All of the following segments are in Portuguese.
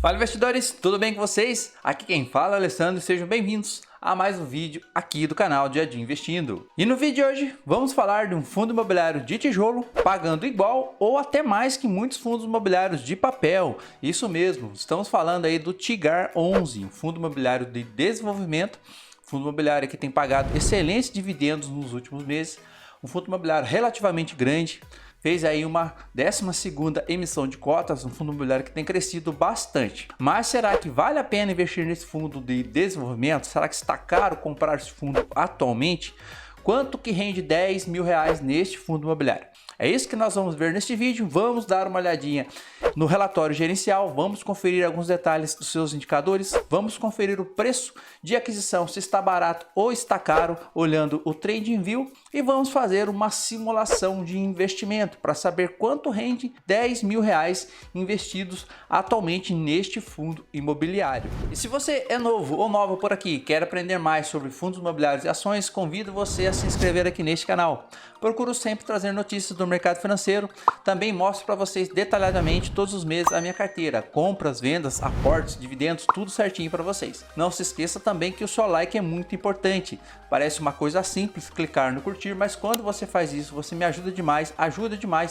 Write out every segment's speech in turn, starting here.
Fala investidores, tudo bem com vocês? Aqui quem fala é o Alessandro e sejam bem-vindos a mais um vídeo aqui do canal Dia a Dia Investindo. E no vídeo de hoje vamos falar de um fundo imobiliário de tijolo pagando igual ou até mais que muitos fundos imobiliários de papel. Isso mesmo, estamos falando aí do Tigar 11, um fundo imobiliário de desenvolvimento, fundo imobiliário que tem pagado excelentes dividendos nos últimos meses, um fundo imobiliário relativamente grande. Fez aí uma 12ª emissão de cotas, um fundo imobiliário que tem crescido bastante. Mas será que vale a pena investir nesse fundo de desenvolvimento? Será que está caro comprar esse fundo atualmente? Quanto que rende R$10 mil neste fundo imobiliário? É isso que nós vamos ver neste vídeo. Vamos dar uma olhadinha no relatório gerencial, vamos conferir alguns detalhes dos seus indicadores, vamos conferir o preço de aquisição, se está barato ou está caro, olhando o TradingView, e vamos fazer uma simulação de investimento para saber quanto rende R$10 mil investidos atualmente neste fundo imobiliário. E se você é novo ou nova por aqui e quer aprender mais sobre fundos imobiliários e ações, convido você a se inscrever aqui neste canal. Procuro sempre trazer notícias do mercado financeiro, também mostro para vocês detalhadamente todos os meses a minha carteira, compras, vendas, aportes, dividendos, tudo certinho para vocês. Não se esqueça também que o seu like é muito importante. Parece uma coisa simples clicar no curtir, mas quando você faz isso, você me ajuda demais,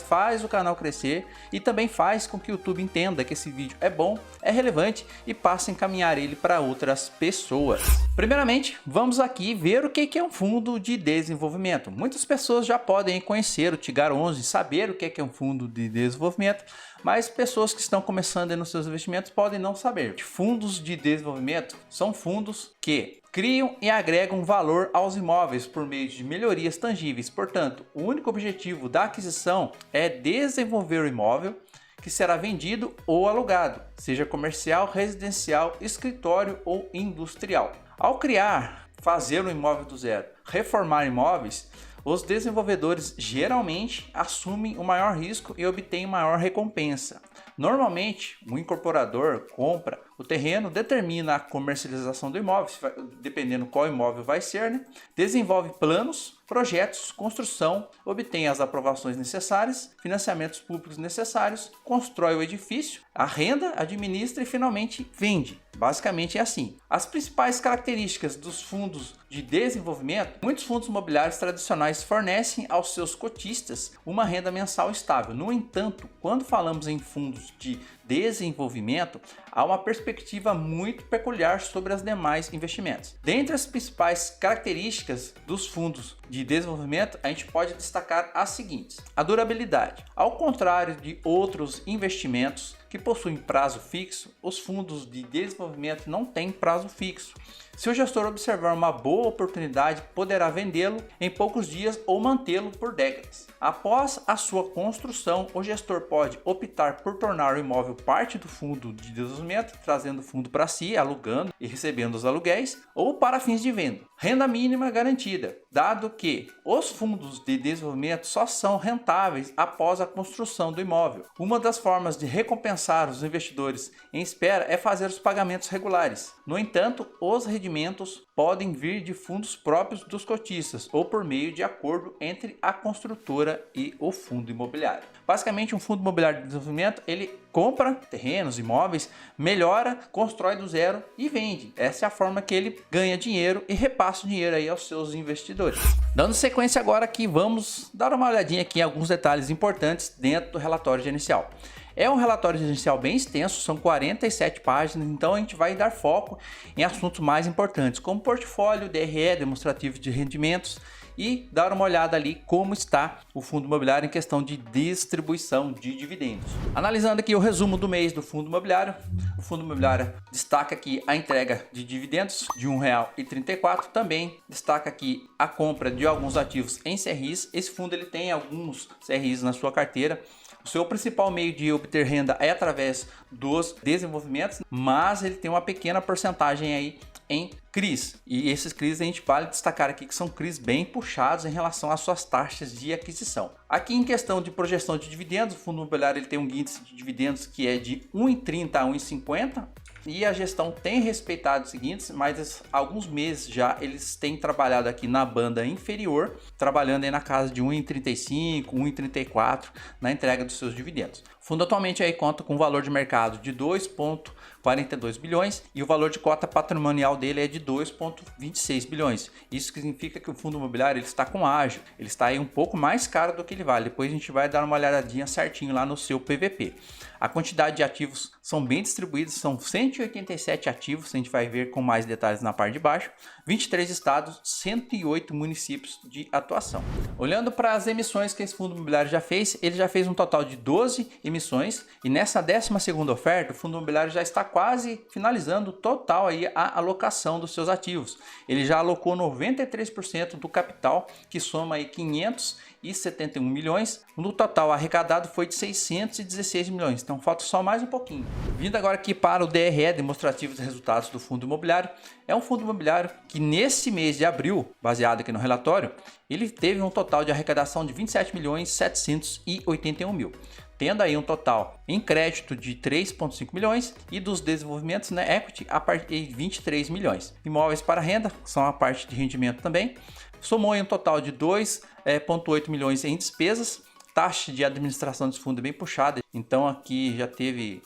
faz o canal crescer e também faz com que o YouTube entenda que esse vídeo é bom, é relevante e passe a encaminhar ele para outras pessoas. Primeiramente, vamos aqui ver o que é um fundo de desenvolvimento. Muitas pessoas já podem conhecer o Tigar 11, saber o que é um fundo de desenvolvimento, mas pessoas que estão começando nos seus investimentos podem não saber. Fundos de desenvolvimento são fundos que criam e agregam valor aos imóveis por meio de melhorias tangíveis. Portanto, o único objetivo da aquisição é desenvolver o imóvel que será vendido ou alugado, seja comercial, residencial, escritório ou industrial. Ao criar, fazer um imóvel do zero, reformar imóveis, os desenvolvedores geralmente assumem o maior risco e obtêm maior recompensa. Normalmente, o incorporador compra o terreno, determina a comercialização do imóvel, dependendo qual imóvel vai ser, né? Desenvolve planos, projetos, construção, obtém as aprovações necessárias, financiamentos públicos necessários, constrói o edifício, arrenda, administra e finalmente vende. Basicamente é assim. As principais características dos fundos de desenvolvimento: muitos fundos imobiliários tradicionais fornecem aos seus cotistas uma renda mensal estável. No entanto, quando falamos em fundos de desenvolvimento, há uma perspectiva muito peculiar sobre os demais investimentos. Dentre as principais características dos fundos de desenvolvimento, a gente pode destacar as seguintes: a durabilidade. Ao contrário de outros investimentos que possuem prazo fixo, os fundos de desenvolvimento não têm prazo fixo. Se o gestor observar uma boa oportunidade, poderá vendê-lo em poucos dias ou mantê-lo por décadas. Após a sua construção, o gestor pode optar por tornar o imóvel parte do fundo de desenvolvimento, trazendo o fundo para si, alugando e recebendo os aluguéis, ou para fins de venda. Renda mínima garantida, dado que os fundos de desenvolvimento só são rentáveis após a construção do imóvel. Uma das formas de recompensar os investidores em espera é fazer os pagamentos regulares. No entanto, os rendimentos podem vir de fundos próprios dos cotistas ou por meio de acordo entre a construtora e o fundo imobiliário. Basicamente, um fundo imobiliário de desenvolvimento, ele compra terrenos, imóveis, melhora, constrói do zero e vende. Essa é a forma que ele ganha dinheiro e repassa o dinheiro aí aos seus investidores. Dando sequência agora aqui, vamos dar uma olhadinha aqui em alguns detalhes importantes dentro do relatório gerencial. É um relatório gerencial bem extenso, são 47 páginas, então a gente vai dar foco em assuntos mais importantes, como portfólio, DRE, demonstrativo de rendimentos, e dar uma olhada ali como está o fundo imobiliário em questão de distribuição de dividendos. Analisando aqui o resumo do mês do fundo imobiliário, o fundo imobiliário destaca aqui a entrega de dividendos de R$ 1,34, também destaca aqui a compra de alguns ativos em CRIs. Esse fundo ele tem alguns CRIs na sua carteira. O seu principal meio de obter renda é através dos desenvolvimentos, mas ele tem uma pequena porcentagem aí em CRIs. E esses CRIs a gente vale destacar aqui que são CRIs bem puxados em relação às suas taxas de aquisição. Aqui em questão de projeção de dividendos, o fundo imobiliário ele tem um índice de dividendos que é de 1,30 a 1,50. E a gestão tem respeitado os seguintes, mas há alguns meses já eles têm trabalhado aqui na banda inferior, trabalhando aí na casa de 1,35, 1,34 na entrega dos seus dividendos. O O fundo atualmente aí conta com um valor de mercado de 2,42 bilhões e o valor de cota patrimonial dele é de 2,26 bilhões. Isso significa que o fundo imobiliário ele está com ágio, ele está aí um pouco mais caro do que ele vale. Depois a gente vai dar uma olhadinha certinho lá no seu PVP. A quantidade de ativos são bem distribuídos, são 187 ativos, a gente vai ver com mais detalhes na parte de baixo, 23 estados, 108 municípios de atuação. Olhando para as emissões que esse fundo imobiliário já fez, ele já fez um total de 12 emissões e nessa 12ª oferta, o fundo imobiliário já está quase finalizando o total aí a alocação dos seus ativos. Ele já alocou 93% do capital, que soma aí 571 milhões, no total arrecadado foi de 616 milhões, então falta só mais um pouquinho. Vindo agora aqui para o DRE, demonstrativo de resultados do fundo imobiliário, é um fundo imobiliário que nesse mês de abril, baseado aqui no relatório, ele teve um total de arrecadação de 27 milhões 781 mil. Tendo aí um total em crédito de 3,5 milhões e dos desenvolvimentos, né, equity, a parte de 23 milhões. Imóveis para renda, são a parte de rendimento também, somou em um total de 2,8 milhões em despesas, taxa de administração desse fundo é bem puxada, então aqui já teve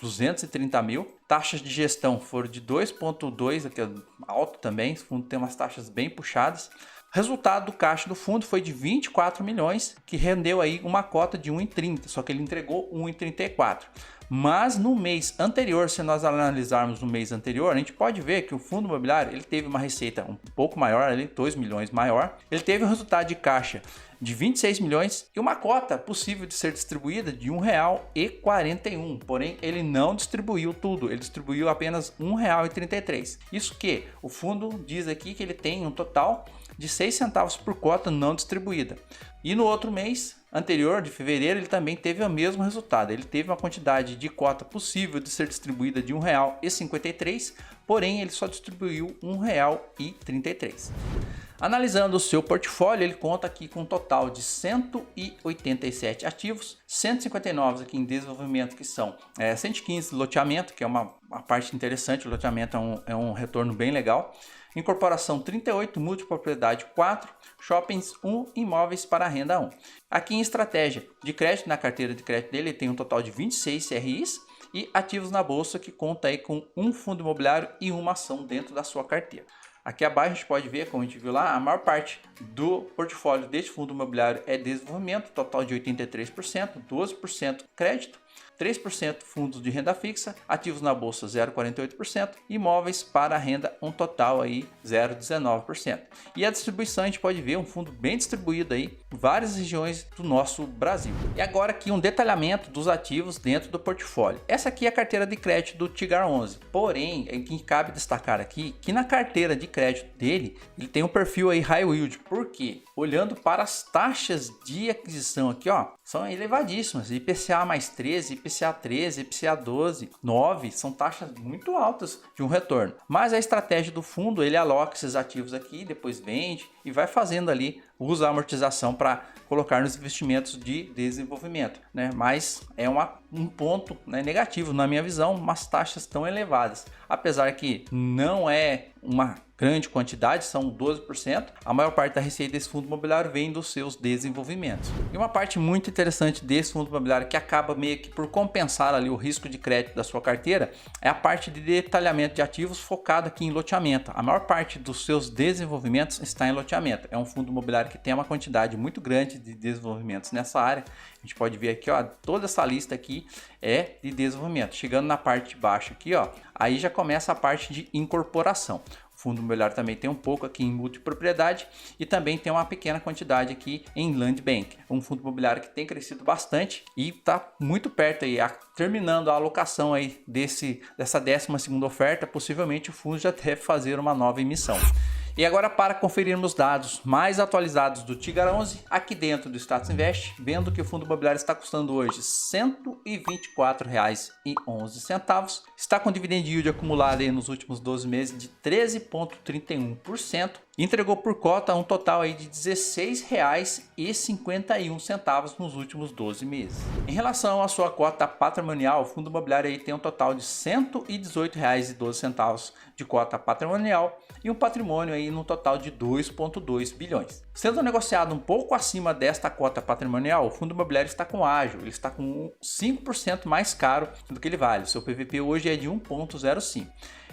230 mil, taxas de gestão foram de 2,2, aqui é alto também, esse fundo tem umas taxas bem puxadas. Resultado do caixa do fundo foi de 24 milhões, que rendeu aí uma cota de 1,30, só que ele entregou 1,34. Mas no mês anterior, se nós analisarmos no mês anterior, a gente pode ver que o fundo imobiliário ele teve uma receita um pouco maior, ali, 2 milhões maior. Ele teve um resultado de caixa de 26 milhões e uma cota possível de ser distribuída de R$ 1,41. Porém, ele não distribuiu tudo, ele distribuiu apenas R$ 1,33. Isso que o fundo diz aqui que ele tem um total de 6 centavos por cota não distribuída. E no outro mês anterior, de fevereiro, ele também teve o mesmo resultado. Ele teve uma quantidade de cota possível de ser distribuída de R$ 1,53, porém ele só distribuiu R$ 1,33. Analisando o seu portfólio, ele conta aqui com um total de 187 ativos, 159 aqui em desenvolvimento, que são 115 loteamento, que é uma parte interessante. O loteamento é um retorno bem legal. Incorporação 38, multipropriedade 4, shoppings 1, imóveis para renda 1. Aqui em estratégia de crédito, na carteira de crédito dele, ele tem um total de 26 CRIs e ativos na bolsa, que conta aí com um fundo imobiliário e uma ação dentro da sua carteira. Aqui abaixo a gente pode ver, como a gente viu lá, a maior parte do portfólio deste fundo imobiliário é desenvolvimento, total de 83%, 12% crédito, 3% fundos de renda fixa, ativos na bolsa 0,48%, imóveis para renda um total aí 0,19%. E a distribuição a gente pode ver um fundo bem distribuído aí em várias regiões do nosso Brasil. E agora aqui um detalhamento dos ativos dentro do portfólio. Essa aqui é a carteira de crédito do Tigar 11. Porém, é que cabe destacar aqui que na carteira de crédito dele, ele tem um perfil aí high yield. Por quê? Olhando para as taxas de aquisição aqui, ó, são elevadíssimas. IPCA mais 13, IPCA 13, IPCA 12, 9, são taxas muito altas de um retorno. Mas a estratégia do fundo, ele aloca esses ativos aqui, depois vende e vai fazendo ali, usa a amortização para colocar nos investimentos de desenvolvimento, né? Mas é um ponto, né, negativo na minha visão, umas taxas tão elevadas. Apesar que não é uma grande quantidade, são 12%, a maior parte da receita desse fundo imobiliário vem dos seus desenvolvimentos. E uma parte muito interessante desse fundo imobiliário que acaba meio que por compensar ali o risco de crédito da sua carteira é a parte de detalhamento de ativos focado aqui em loteamento. A maior parte dos seus desenvolvimentos está em loteamento. É um fundo imobiliário que tem uma quantidade muito grande de desenvolvimentos nessa área. A gente pode ver aqui, ó, toda essa lista aqui é de desenvolvimento. Chegando na parte de baixo aqui, ó, aí já começa a parte de incorporação. O fundo imobiliário também tem um pouco aqui em multipropriedade e também tem uma pequena quantidade aqui em land bank. Um fundo imobiliário que tem crescido bastante e está muito perto aí, terminando a alocação aí dessa 12ª oferta. Possivelmente o fundo já deve fazer uma nova emissão. E agora, para conferirmos dados mais atualizados do Tigar 11, aqui dentro do Status Invest, vendo que o fundo imobiliário está custando hoje R$ 124,11, está com dividend yield acumulado aí nos últimos 12 meses de 13,31%, entregou por cota um total aí de R$ 16,51 nos últimos 12 meses. Em relação à sua cota patrimonial, o fundo imobiliário aí tem um total de R$ 118,12 de cota patrimonial e um patrimônio aí no total de 2,2 bilhões. Sendo negociado um pouco acima desta cota patrimonial, o fundo imobiliário está com ágio, ele está com 5% mais caro do que ele vale. O seu PVP hoje é de 1,05.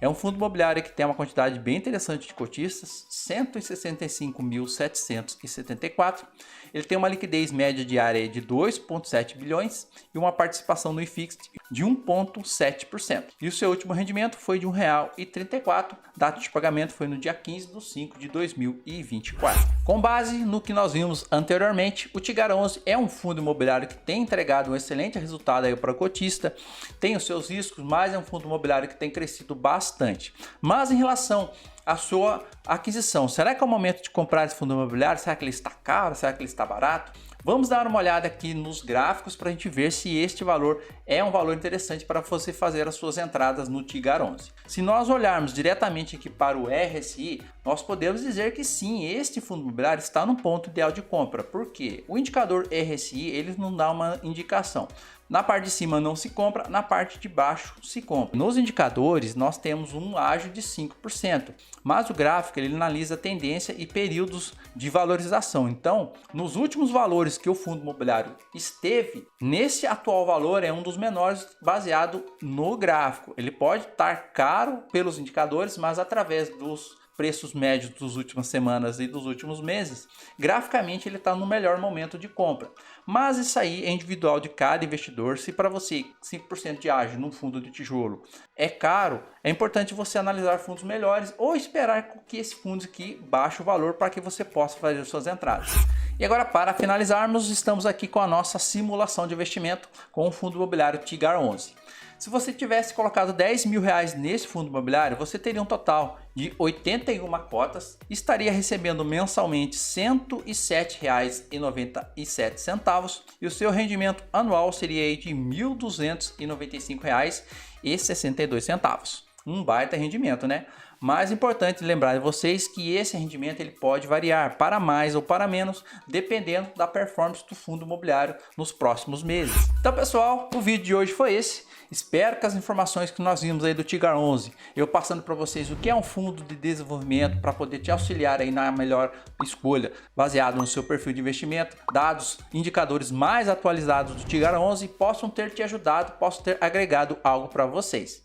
É um fundo imobiliário que tem uma quantidade bem interessante de cotistas, 165.774. Ele tem uma liquidez média diária de 2,7 bilhões e uma participação no IFIX de 1,7%. E o seu último rendimento foi de R$ 1,34. Data de pagamento foi no dia 15/5/2024. Com base no que nós vimos anteriormente, o Tigar 11 é um fundo imobiliário que tem entregado um excelente resultado aí para o cotista, tem os seus riscos, mas é um fundo imobiliário que tem crescido bastante. Mas em relação à sua aquisição, será que é o momento de comprar esse fundo imobiliário? Será que ele está caro? Será que ele está barato? Vamos dar uma olhada aqui nos gráficos para a gente ver se este valor é um valor interessante para você fazer as suas entradas no Tigar 11. Se nós olharmos diretamente aqui para o RSI, nós podemos dizer que sim, este fundo imobiliário está no ponto ideal de compra. Por quê? O indicador RSI ele não dá uma indicação. Na parte de cima não se compra, na parte de baixo se compra. Nos indicadores nós temos um ágio de 5%, mas o gráfico ele analisa tendência e períodos de valorização. Então, nos últimos valores que o fundo imobiliário esteve, nesse atual valor é um dos menores baseado no gráfico. Ele pode estar caro pelos indicadores, mas através dos preços médios das últimas semanas e dos últimos meses, graficamente ele está no melhor momento de compra. Mas isso aí é individual de cada investidor. Se para você 5% de ágio num fundo de tijolo é caro, é importante você analisar fundos melhores ou esperar que esse fundo aqui baixe o valor para que você possa fazer suas entradas. E agora, para finalizarmos, estamos aqui com a nossa simulação de investimento com o fundo imobiliário Tigar 11. Se você tivesse colocado R$10 mil nesse fundo imobiliário, você teria um total de 81 cotas, estaria recebendo mensalmente R$ 107,97 e o seu rendimento anual seria de R$ 1.295,62. Um baita rendimento, né? Mais importante lembrar de vocês que esse rendimento ele pode variar para mais ou para menos, dependendo da performance do fundo imobiliário nos próximos meses. Então, pessoal, o vídeo de hoje foi esse. Espero que as informações que nós vimos aí do Tigar 11, eu passando para vocês o que é um fundo de desenvolvimento para poder te auxiliar aí na melhor escolha, baseado no seu perfil de investimento, dados, indicadores mais atualizados do Tigar 11, possam ter te ajudado, possam ter agregado algo para vocês.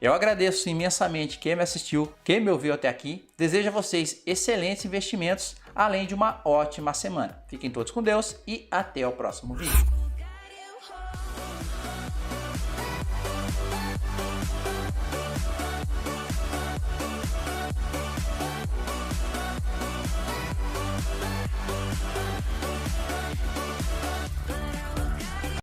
Eu agradeço imensamente quem me assistiu, quem me ouviu até aqui. Desejo a vocês excelentes investimentos, além de uma ótima semana. Fiquem todos com Deus e até o próximo vídeo.